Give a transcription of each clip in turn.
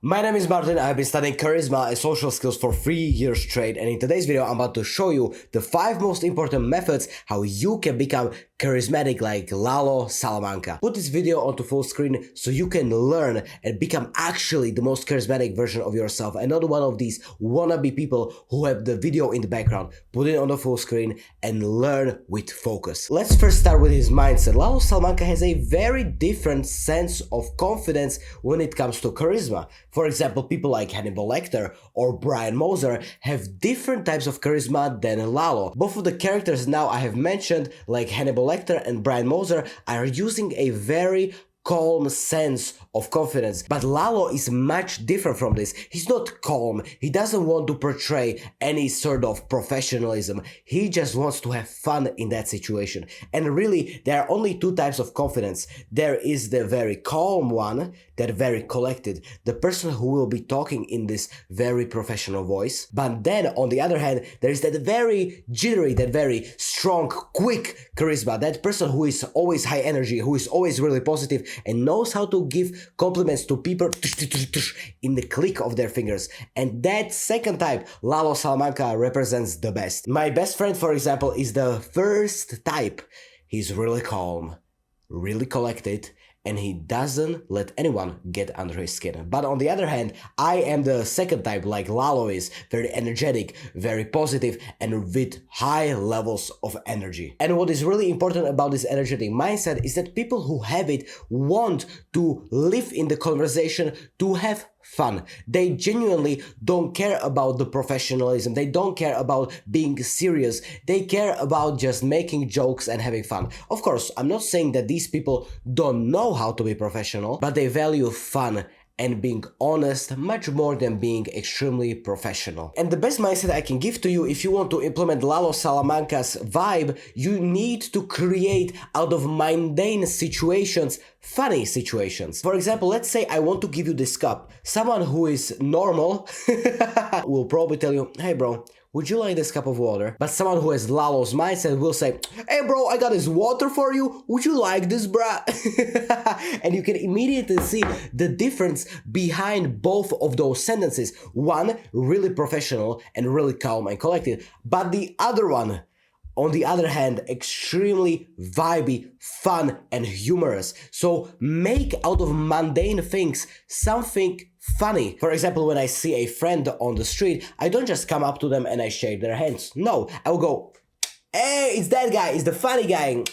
My name is Martin. I've been studying charisma and social skills for 3 years straight, and in today's video I'm about to show you the 5 most important methods how you can become charismatic like Lalo Salamanca. Put this video onto full screen so you can learn and become actually the most charismatic version of yourself and not one of these wannabe people who have the video in the background. Put it on the full screen and learn with focus. Let's first start with his mindset. Lalo Salamanca has a very different sense of confidence when it comes to charisma. For example, people like Hannibal Lecter or Brian Moser have different types of charisma than Lalo. Both of the characters now I have mentioned, like Hannibal Lecter and Brian Moser, are using a very calm sense of confidence, but Lalo is much different from this. He's not calm, he doesn't want to portray any sort of professionalism, he just wants to have fun in that situation. And really, there are only 2 types of confidence. There is the very calm one, that very collected, the person who will be talking in this very professional voice. But then on the other hand, there is that very jittery, that very strong, quick charisma, that person who is always high energy, who is always really positive and knows how to give compliments to people in the click of their fingers. And that second type, Lalo Salamanca represents the best. My best friend, for example, is the first type. He's really calm, really collected, and he doesn't let anyone get under his skin. But on the other hand, I am the second type, like Lalo is, very energetic, very positive, and with high levels of energy. And what is really important about this energetic mindset is that people who have it want to live in the conversation, to have fun. They genuinely don't care about the professionalism, they don't care about being serious, they care about just making jokes and having fun. Of course, I'm not saying that these people don't know how to be professional, but they value fun and being honest much more than being extremely professional. And the best mindset I can give to you if you want to implement Lalo Salamanca's vibe, you need to create out of mundane situations funny situations. For example, let's say I want to give you this cup. Someone who is normal will probably tell you, hey bro, would you like this cup of water? But someone who has Lalo's mindset will say, hey bro, I got this water for you, would you like this, bruh? And you can immediately see the difference behind both of those sentences. One, really professional and really calm and collected, but the other one, on the other hand, extremely vibey, fun and humorous. So make out of mundane things something funny. For example, when I see a friend on the street, I don't just come up to them and I shake their hands. No, I will go, hey, it's that guy, it's the funny guy,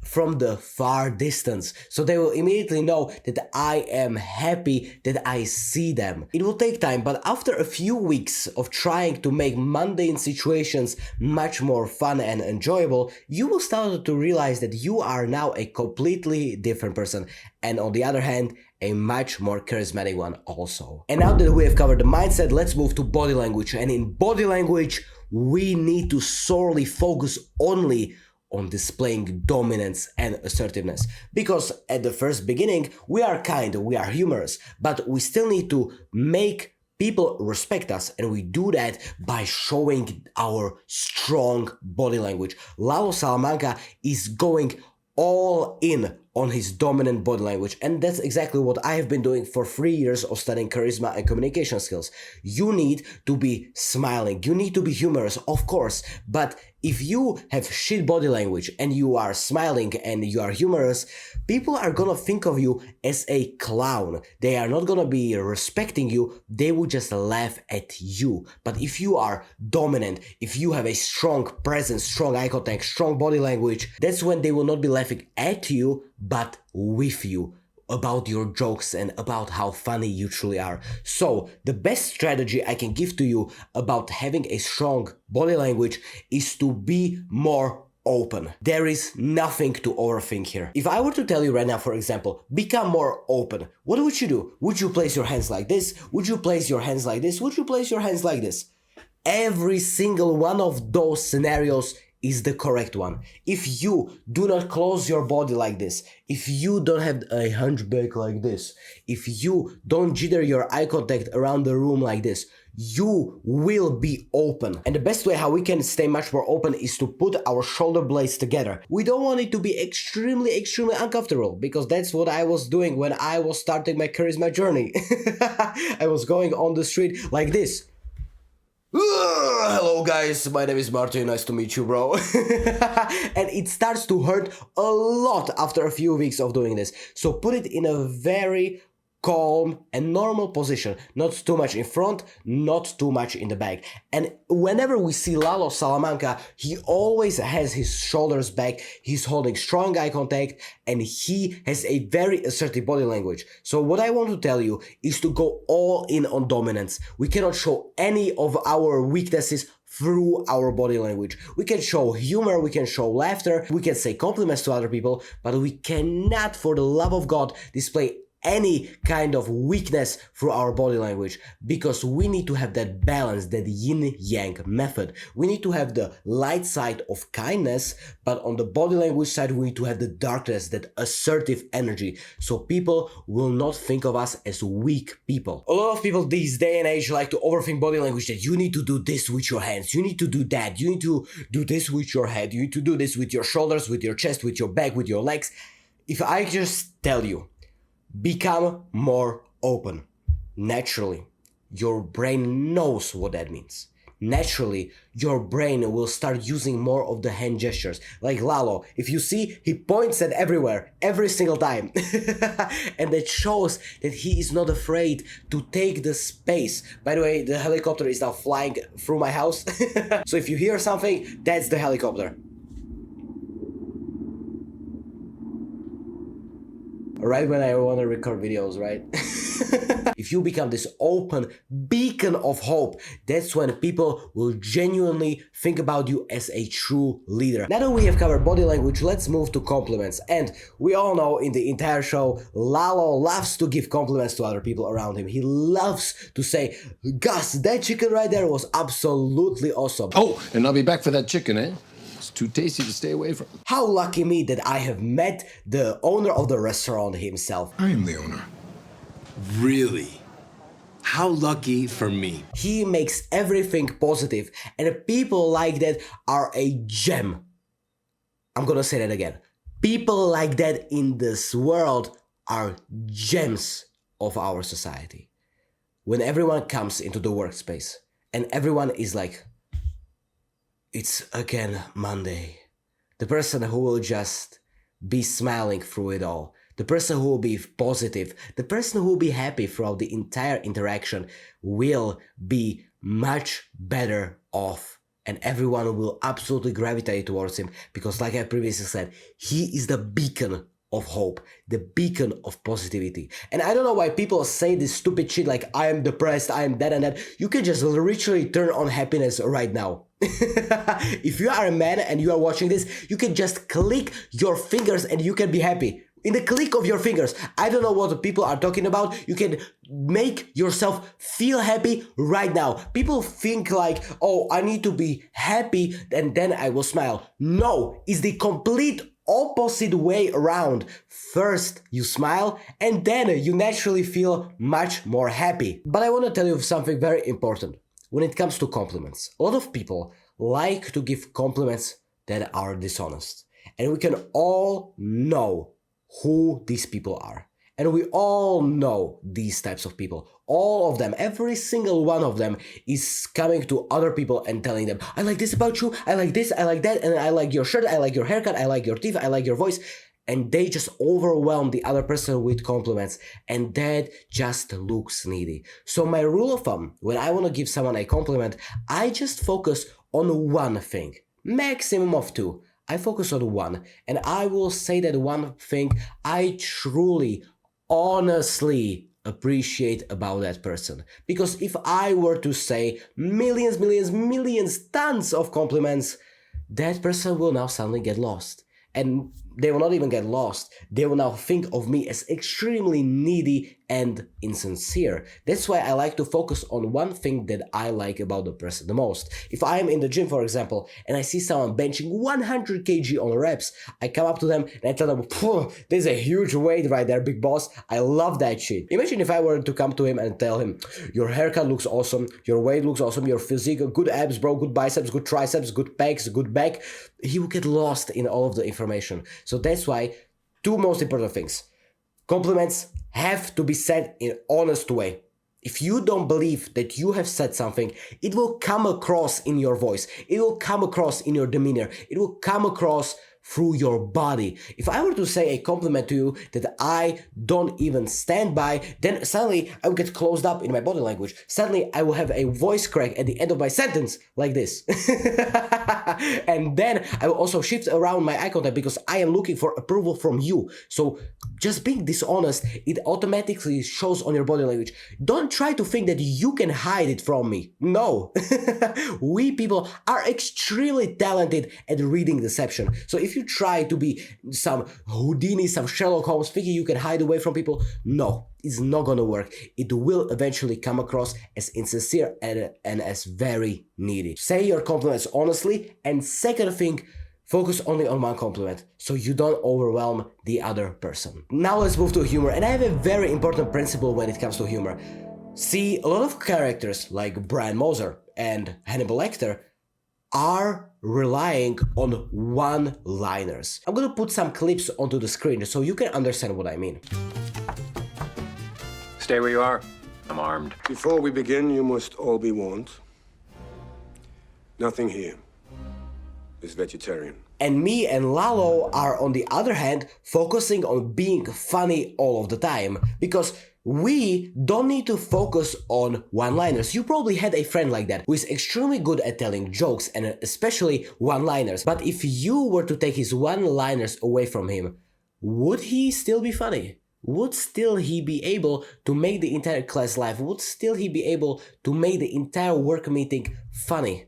from the far distance. So they will immediately know that I am happy that I see them. It will take time, but after a few weeks of trying to make mundane situations much more fun and enjoyable, you will start to realize that you are now a completely different person. And on the other hand, a much more charismatic one also. And now that we have covered the mindset, let's move to body language. And in body language, we need to solely focus only on displaying dominance and assertiveness. Because at the first beginning, we are kind, we are humorous, but we still need to make people respect us, and we do that by showing our strong body language. Lalo Salamanca is going all in on his dominant body language, and that's exactly what I have been doing for 3 years of studying charisma and communication skills. You need to be smiling, you need to be humorous, of course, but if you have shit body language and you are smiling and you are humorous, people are gonna think of you as a clown. They are not gonna be respecting you, they will just laugh at you. But if you are dominant, if you have a strong presence, strong eye contact, strong body language, that's when they will not be laughing at you, but with you, about your jokes and about how funny you truly are. So the best strategy I can give to you about having a strong body language is to be more open. There is nothing to overthink here. If I were to tell you right now, for example, become more open, what would you do? Would you place your hands like this? Would you place your hands like this? Would you place your hands like this? Every single one of those scenarios is the correct one. If you do not close your body like this, if you don't have a hunchback like this, if you don't jitter your eye contact around the room like this, you will be open. And the best way how we can stay much more open is to put our shoulder blades together. We don't want it to be extremely uncomfortable, because that's what I was doing when I was starting my charisma journey. I was going on the street like this. Hello guys, my name is Martin, nice to meet you, bro. And it starts to hurt a lot after a few weeks of doing this. So put it in a very calm and normal position, not too much in front, not too much in the back. And whenever we see Lalo Salamanca, he always has his shoulders back, he's holding strong eye contact, and he has a very assertive body language. So what I want to tell you is to go all in on dominance. We cannot show any of our weaknesses through our body language. We can show humor, we can show laughter, we can say compliments to other people, but we cannot, for the love of God, display any kind of weakness through our body language, because we need to have that balance, that yin-yang method. We need to have the light side of kindness, but on the body language side we need to have the darkness, that assertive energy, so people will not think of us as weak people. A lot of people these day and age like to overthink body language, that you need to do this with your hands, you need to do that, you need to do this with your head, you need to do this with your shoulders, with your chest, with your back, with your legs. If I just tell you, become more open. Naturally, your brain knows what that means. Naturally, your brain will start using more of the hand gestures. Like Lalo, if you see, he points at everywhere, every single time. And that shows that he is not afraid to take the space. By the way, the helicopter is now flying through my house. So if you hear something, that's the helicopter. Right when I want to record videos, right? If you become this open beacon of hope, that's when people will genuinely think about you as a true leader. Now that we have covered body language, let's move to compliments. And we all know in the entire show, Lalo loves to give compliments to other people around him. He loves to say, Gus, that chicken right there was absolutely awesome. Oh, and I'll be back for that chicken, eh? It's too tasty to stay away from. How lucky me that I have met the owner of the restaurant himself. I am the owner. Really? How lucky for me. He makes everything positive, and people like that are a gem. I'm gonna say that again. People like that in this world are gems of our society. When everyone comes into the workspace and everyone is like, it's again Monday. The person who will just be smiling through it all. The person who will be positive. The person who will be happy throughout the entire interaction will be much better off. And everyone will absolutely gravitate towards him, because like I previously said, he is the beacon of hope, the beacon of positivity. And I don't know why people say this stupid shit like, I am depressed, I am that and that. You can just literally turn on happiness right now. If you are a man and you are watching this, you can just click your fingers and you can be happy. In the click of your fingers. I don't know what the people are talking about. You can make yourself feel happy right now. People think like, oh, I need to be happy and then I will smile. No, it's the complete opposite way around. First you smile and then you naturally feel much more happy. But I want to tell you something very important. When it comes to compliments, a lot of people like to give compliments that are dishonest. And we can all know who these people are. And we all know these types of people. All of them, every single one of them is coming to other people and telling them, I like this about you, I like this, I like that, and I like your shirt, I like your haircut, I like your teeth, I like your voice. And they just overwhelm the other person with compliments, and that just looks needy. So my rule of thumb, when I want to give someone a compliment, I just focus on one thing, maximum of two. I focus on one, and I will say that one thing I truly, honestly appreciate about that person. Because if I were to say millions, tons of compliments, that person will now suddenly get lost. And they will not even get lost. They will now think of me as extremely needy and insincere. That's why I like to focus on one thing that I like about the person the most. If I am in the gym, for example, and I see someone benching 100 kg on reps, I come up to them and I tell them, there's a huge weight right there, big boss. I love that shit. Imagine if I were to come to him and tell him, your haircut looks awesome, your weight looks awesome, your physique, good abs, bro, good biceps, good triceps, good pecs, good back. He will get lost in all of the information. So that's why two most important things. Compliments have to be said in an honest way. If you don't believe that you have said something, it will come across in your voice. It will come across in your demeanor. It will come across through your body. If I were to say a compliment to you that I don't even stand by, then suddenly I will get closed up in my body language. Suddenly I will have a voice crack at the end of my sentence like this. And then I will also shift around my eye contact because I am looking for approval from you. So just being dishonest, it automatically shows on your body language. Don't try to think that you can hide it from me. No. We people are extremely talented at reading deception. So if you try to be some Houdini, some Sherlock Holmes, thinking you can hide away from people, no, it's not gonna work. It will eventually come across as insincere and as very needy. Say your compliments honestly, and second thing, focus only on one compliment so you don't overwhelm the other person. Now let's move to humor, and I have a very important principle when it comes to humor. See, a lot of characters like Brian Moser and Hannibal Lecter are relying on one-liners. I'm gonna put some clips onto the screen so you can understand what I mean. Stay where you are. I'm armed. Before we begin, you must all be warned. Nothing here is vegetarian. And me and Lalo are, on the other hand, focusing on being funny all of the time, because we don't need to focus on one-liners. You probably had a friend like that who is extremely good at telling jokes and especially one-liners. But if you were to take his one-liners away from him, would he still be funny? Would still he be able to make the entire class laugh? Would still he be able to make the entire work meeting funny?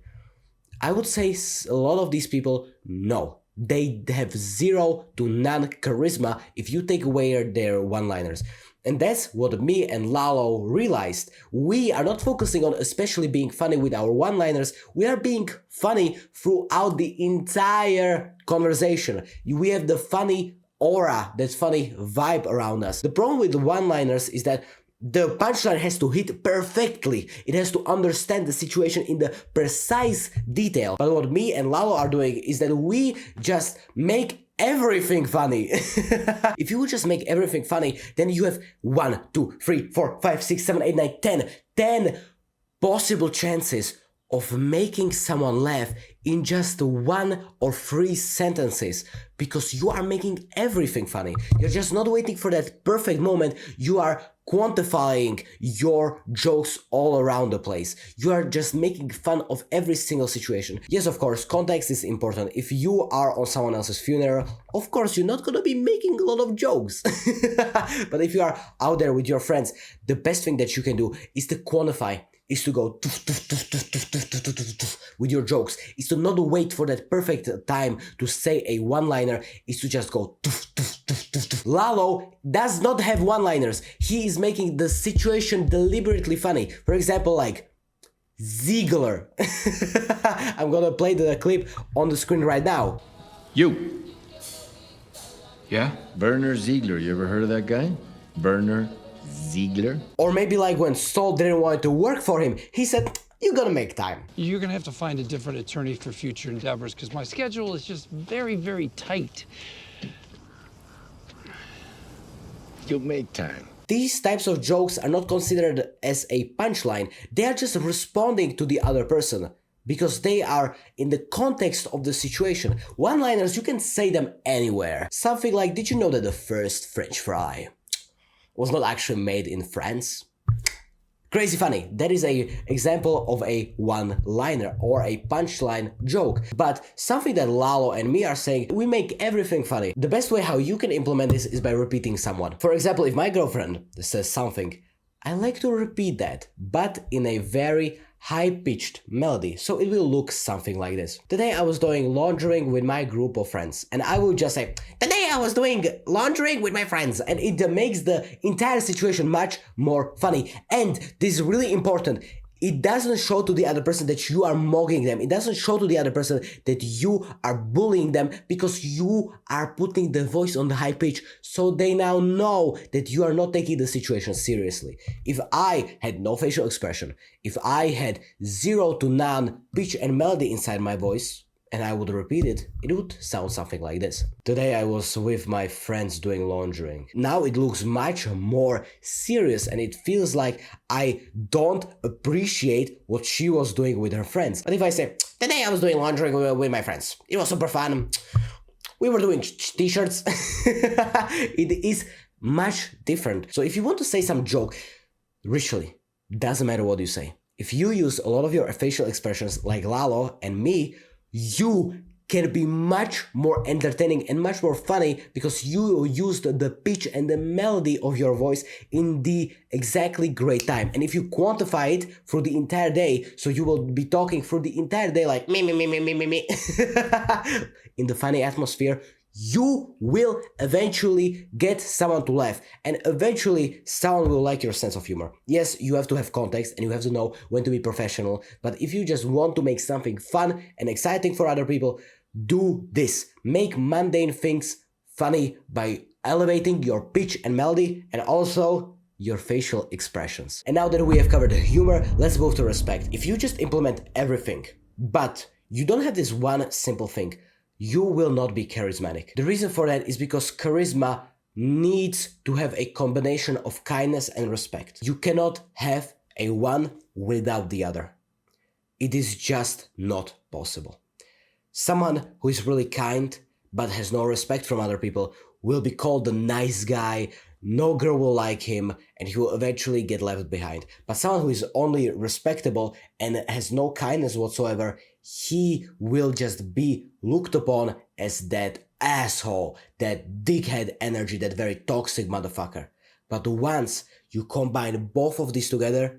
I would say a lot of these people, no. They have zero to none charisma if you take away their one-liners. And that's what me and Lalo realized. We are not focusing on especially being funny with our one-liners. We are being funny throughout the entire conversation. We have the funny aura, that funny vibe around us. The problem with the one-liners is that the punchline has to hit perfectly. It has to understand the situation in the precise detail. But what me and Lalo are doing is that we just make everything funny. If you would just make everything funny, then you have 1, 2, 3, 4, 5, 6, 7, 8, 9, 10 possible chances of making someone laugh in just 1 or 3 sentences, because you are making everything funny. You're just not waiting for that perfect moment. You are quantifying your jokes all around the place. You are just making fun of every single situation. Yes, of course, context is important. If you are on someone else's funeral, of course, you're not gonna be making a lot of jokes. But if you are out there with your friends, the best thing that you can do is to quantify, is to go with your jokes, is to not wait for that perfect time to say a one-liner, is to just go. Lalo does not have one-liners. He is making the situation deliberately funny. For example, like Ziegler. I'm gonna play the clip on the screen right now. You. Yeah? Werner Ziegler. You ever heard of that guy? Werner Ziegler? Or maybe like when Saul didn't want to work for him, he said, "You're gonna make time." You're gonna have to find a different attorney for future endeavors because my schedule is just very, very tight. You'll make time. These types of jokes are not considered as a punchline. They are just responding to the other person because they are in the context of the situation. One-liners, you can say them anywhere. Something like, did you know that the first French fry was not actually made in France? Crazy funny. That is an example of a one-liner or a punchline joke. But something that Lalo and me are saying, we make everything funny. The best way how you can implement this is by repeating someone. For example, if my girlfriend says something, I like to repeat that, but in a very high-pitched melody, so it will look something like this. Today I was doing laundering with my group of friends, and I will just say, today I was doing laundering with my friends, and it makes the entire situation much more funny. And this is really important. It doesn't show to the other person that you are mocking them. It doesn't show to the other person that you are bullying them, because you are putting the voice on the high pitch, so they now know that you are not taking the situation seriously. If I had no facial expression, if I had 0 to none pitch and melody inside my voice, and I would repeat it, it would sound something like this. Today I was with my friends doing laundering. Now it looks much more serious, and it feels like I don't appreciate what she was doing with her friends. But if I say, today I was doing laundering with my friends, it was super fun, we were doing t-shirts, it is much different. So if you want to say some joke, ritually, doesn't matter what you say. If you use a lot of your facial expressions like Lalo and me, you can be much more entertaining and much more funny, because you used the pitch and the melody of your voice in the exactly great time. And if you quantify it for the entire day, so you will be talking for the entire day like me in the funny atmosphere, you will eventually get someone to laugh, and eventually someone will like your sense of humor. Yes, you have to have context and you have to know when to be professional, but if you just want to make something fun and exciting for other people, do this. Make mundane things funny by elevating your pitch and melody, and also your facial expressions. And now that we have covered humor, let's move to respect. If you just implement everything, but you don't have this one simple thing, you will not be charismatic. The reason for that is because charisma needs to have a combination of kindness and respect. You cannot have a one without the other. It is just not possible. Someone who is really kind but has no respect from other people will be called the nice guy, no girl will like him, and he will eventually get left behind. But someone who is only respectable and has no kindness whatsoever, he will just be looked upon as that asshole, that dickhead energy, that very toxic motherfucker. But once you combine both of these together,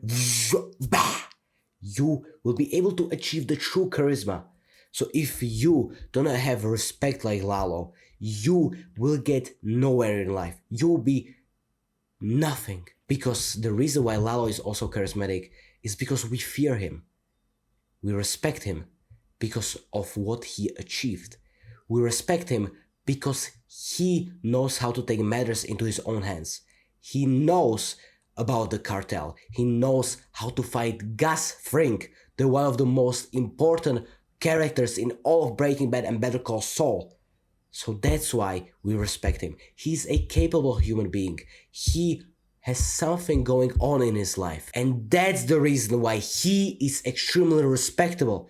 you will be able to achieve the true charisma. So if you don't have respect like Lalo, you will get nowhere in life. You will be nothing. Because the reason why Lalo is also charismatic is because we fear him. We respect him because of what he achieved. We respect him because he knows how to take matters into his own hands. He knows about the cartel. He knows how to fight Gus Fring, the one of the most important characters in all of Breaking Bad and Better Call Saul. So that's why we respect him. He's a capable human being. He has something going on in his life. And that's the reason why he is extremely respectable.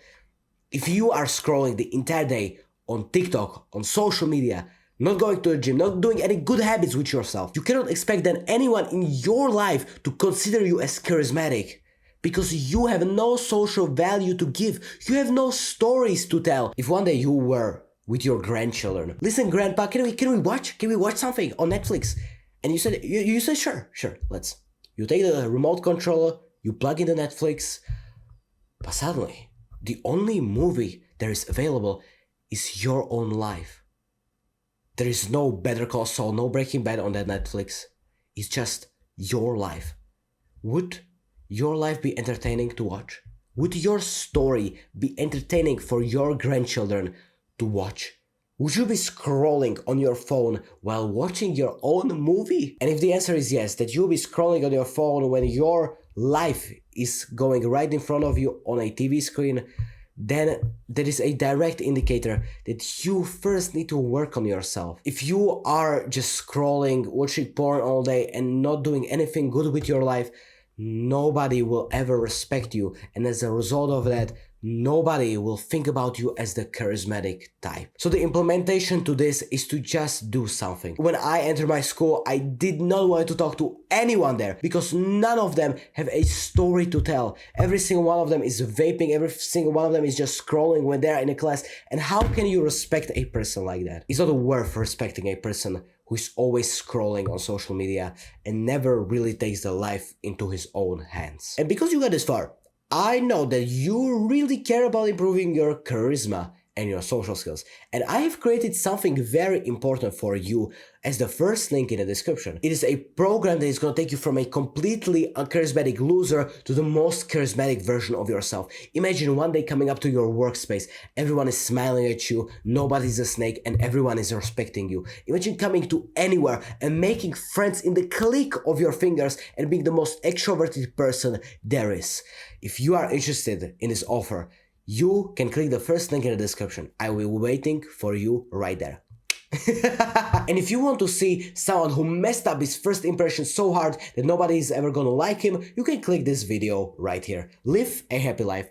If you are scrolling the entire day on TikTok, on social media, not going to the gym, not doing any good habits with yourself, you cannot expect that anyone in your life to consider you as charismatic. Because you have no social value to give. You have no stories to tell. If one day you were with your grandchildren, listen, grandpa, can we watch something on Netflix? And you said sure, let's. You take the remote controller, you plug in the Netflix, but suddenly the only movie there is available is your own life. There is no Better Call Saul, no Breaking Bad on that Netflix. It's just your life. Would your life be entertaining to watch? Would your story be entertaining for your grandchildren to watch? Would you be scrolling on your phone while watching your own movie? And if the answer is yes, that you'll be scrolling on your phone when your life is going right in front of you on a TV screen, then that is a direct indicator that you first need to work on yourself. If you are just scrolling, watching porn all day and not doing anything good with your life, nobody will ever respect you, and as a result of that, nobody will think about you as the charismatic type. So the implementation to this is to just do something. When I entered my school, I did not want to talk to anyone there because none of them have a story to tell. Every single one of them is vaping, every single one of them is just scrolling when they're in a class. And how can you respect a person like that? It's not worth respecting a person who is always scrolling on social media and never really takes the life into his own hands. And because you got this far, I know that you really care about improving your charisma and your social skills, and I have created something very important for you as the first link in the description. It is a program that is going to take you from a completely uncharismatic loser to the most charismatic version of yourself. Imagine one day coming up to your workspace, everyone is smiling at you, nobody's a snake, and everyone is respecting you. Imagine coming to anywhere and making friends in the click of your fingers and being the most extroverted person there is. If you are interested in this offer, you can click the first link in the description. I will be waiting for you right there. And if you want to see someone who messed up his first impression so hard that nobody is ever gonna like him, you can click this video right here. Live a happy life.